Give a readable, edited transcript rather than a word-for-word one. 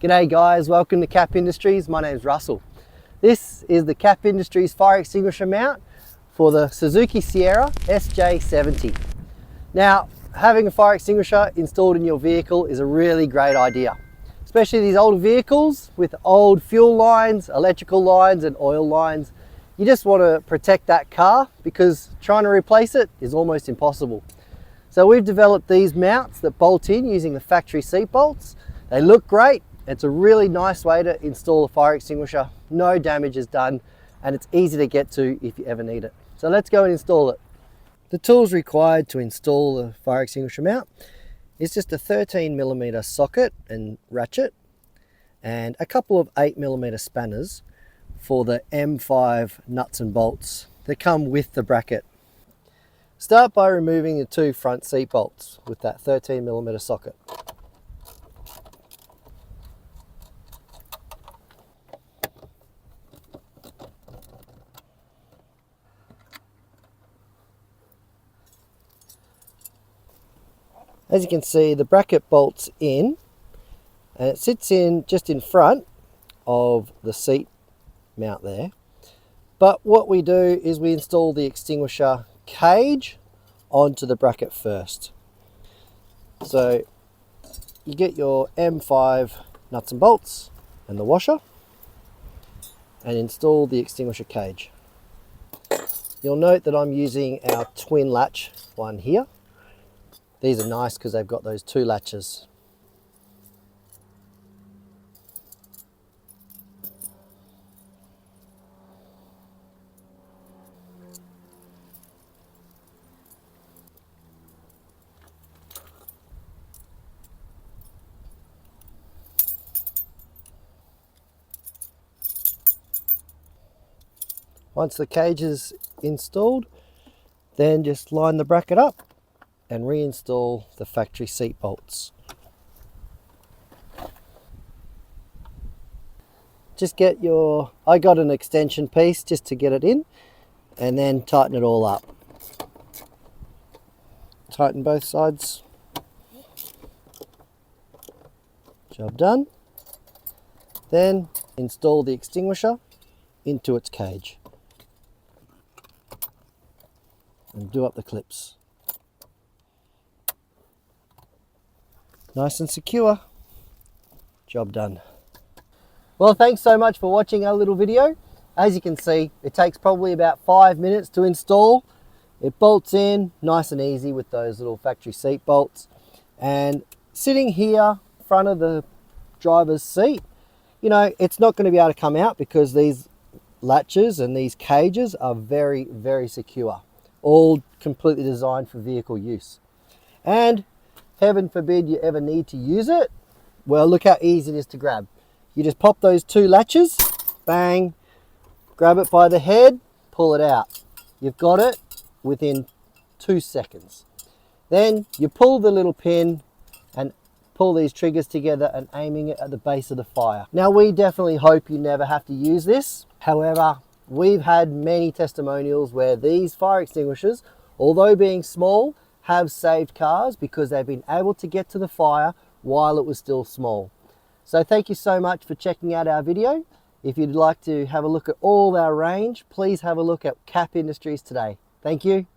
G'day guys, welcome to Kap Industries. My name's Russell. This is the Kap Industries fire extinguisher mount for the Suzuki Sierra SJ70. Now, having a fire extinguisher installed in your vehicle is a really great idea, especially these older vehicles with old fuel lines, electrical lines and oil lines. You just want to protect that car because trying to replace it is almost impossible. So we've developed these mounts that bolt in using the factory seat bolts. They look great. It's a really nice way to install a fire extinguisher. No damage is done and it's easy to get to if you ever need it. So let's go and install it. The tools required to install the fire extinguisher mount is just a 13mm socket and ratchet and a couple of 8mm spanners for the M5 nuts and bolts that come with the bracket. Start by removing the two front seat bolts with that 13mm socket. As you can see, the bracket bolts in and it sits in just in front of the seat mount there. But what we do is we install the extinguisher cage onto the bracket first. So you get your M5 nuts and bolts and the washer and install the extinguisher cage. You'll note that I'm using our twin latch one here. These are nice because they've got those two latches. Once the cage is installed, then just line the bracket up and reinstall the factory seat bolts. Just get I got an extension piece just to get it in and then tighten it all up. Tighten both sides. Job done. Then install the extinguisher into its cage and do up the clips. Nice and secure. Job done. Well, thanks so much for watching our little video. As you can see, it takes probably about 5 minutes to install. It bolts in nice and easy with those little factory seat bolts. And sitting here in front of the driver's seat, you know, it's not going to be able to come out because these latches and these cages are very, very secure. All completely designed for vehicle use. And heaven forbid you ever need to use it, well, look how easy it is to grab. You just pop those two latches, bang, grab it by the head, pull it out. You've got it within 2 seconds. Then you pull the little pin and pull these triggers together and aiming it at the base of the fire. Now, we definitely hope you never have to use this. However, we've had many testimonials where these fire extinguishers, although being small, have saved cars because they've been able to get to the fire while it was still small. So thank you so much for checking out our video. If you'd like to have a look at all our range, please have a look at Kap Industries today. Thank you.